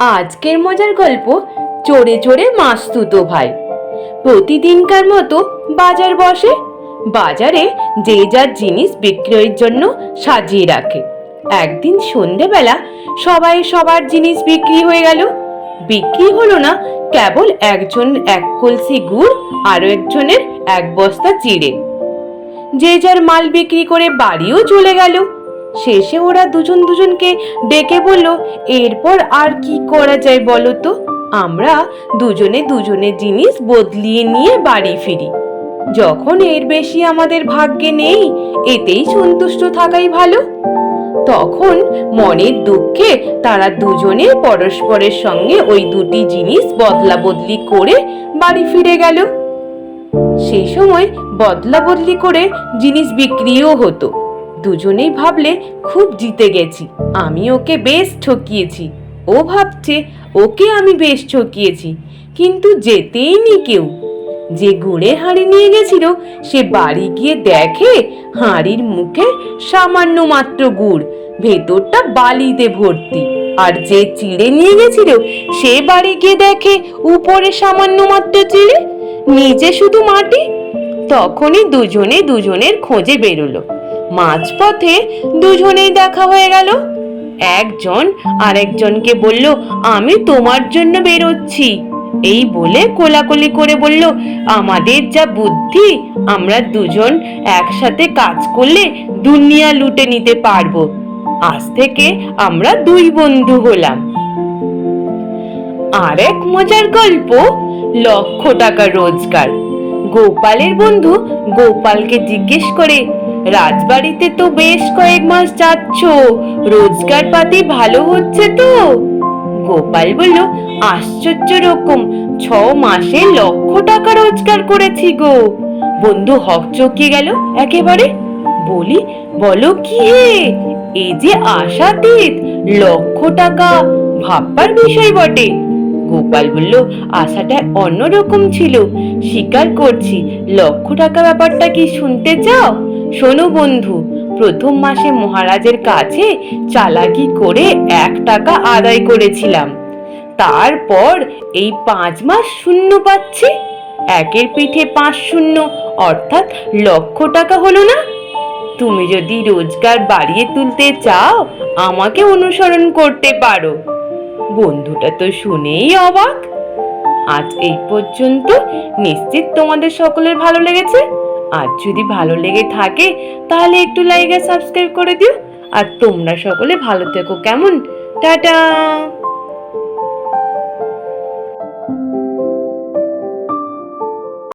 আজকের মজার গল্প চোরে চোরে মাসতুতো ভাই। প্রতিদিনকার মতো বাজার বসে। বাজারে যে যার জিনিস বিক্রয়ের জন্য সাজিয়ে রাখে। একদিন সন্ধেবেলা সবাই সবার জিনিস বিক্রি হয়ে গেল। বিক্রি হলো না কেবল একজন এক কলসি গুড়, আরো একজনের এক বস্তা চিড়ে। যে যার মাল বিক্রি করে বাড়িও চলে গেল। শেষে ওরা দুজন দুজনকে ডেকে বলল, এরপর আর কি করা যায় বলো তো? আমরা দুজনে দুজনের জিনিস বদলিয়ে নিয়ে বাড়ি ফিরি। যখন এর বেশি আমাদের ভাগ্যে নেই, এতেই সন্তুষ্ট থাকাই ভালো। তখন মনের দুঃখে তারা দুজনে পরস্পরের সঙ্গে ওই দুটি জিনিস বদলা বদলি করে বাড়ি ফিরে গেল। সেই সময় বদলা বদলি করে জিনিস বিক্রিও হতো। দুজনেই ভাবলে খুব জিতে গেছি, আমি ওকে বেশ ঠকিয়েছি। ও ভাবছে ওকে আমি বেশ ঠকিয়েছি, কিন্তু যেতেই নি কেউ। যে গুড়ের হাঁড়ি নিয়ে গেছিল সে বাড়ি গিয়ে দেখে হাঁড়ির মুখে সামান্য মাত্র গুড়, ভেতরটা বালিতে ভর্তি। আর যে চিড়ে নিয়ে গেছিল সে বাড়ি গিয়ে দেখে উপরে সামান্য মাত্র চিড়ে, নিচে শুধু মাটি। তখনই দুজনে দুজনের খোঁজে বেরোলো। মাঝপথে দুজনেই দেখা হয়ে গেল। একজন আরেকজনকে বলল, আমি তোমার জন্য বেরোচ্ছি। এই বলে কোলাকুলি করে বলল, আমাদের যা বুদ্ধি, আমরা দুজন একসাথে কাজ করলে দুনিয়া লুটে নিতে পারবো। আজ থেকে আমরা দুই বন্ধু হলাম। আরেক মজার গল্প, লক্ষ টাকা রোজগার। গোপালের বন্ধু গোপালকে জিজ্ঞেস করে, রাজবাড়িতে তো বেশ কয়েক মাস যাচ্ছ, রোজগার পাতি ভালো হচ্ছে তো? গোপাল বলল, আশ্চর্য রকম, 6 মাসে লক্ষ টাকা রোজগার করেছি গো। বন্ধু হকচকিয়ে গেল একেবারে। বলি, বলো কি হে, এই যে আশাতীত লক্ষ টাকা, ভাববার বিষয় বটে। গোপাল বলল, আশাটা অন্যরকম ছিল, স্বীকার করছি। লক্ষ টাকা ব্যাপারটা কি শুনতে চাও? শোনো বন্ধু, প্রথম মাসে মহারাজের কাছে চালাকি করে 1 টাকা আদায় করেছিলাম। তারপর এই 5 মাস শূন্য পাচ্ছি। 1-এর পিঠে 5 শূন্য, অর্থাৎ লক্ষ টাকা হলো না? তুমি যদি রোজগার বাড়িয়ে তুলতে চাও, আমাকে অনুসরণ করতে পারো। বন্ধুটা তো শুনেই অবাক। আজ এই পর্যন্ত। নিশ্চিত তোমাদের সকলের ভালো লেগেছে। আর যদি ভালো লেগে থাকে তাহলে একটু লাইক আর সাবস্ক্রাইব করে দিও। আর তোমরা সকলে ভালো থেকো, কেমন? টাটা।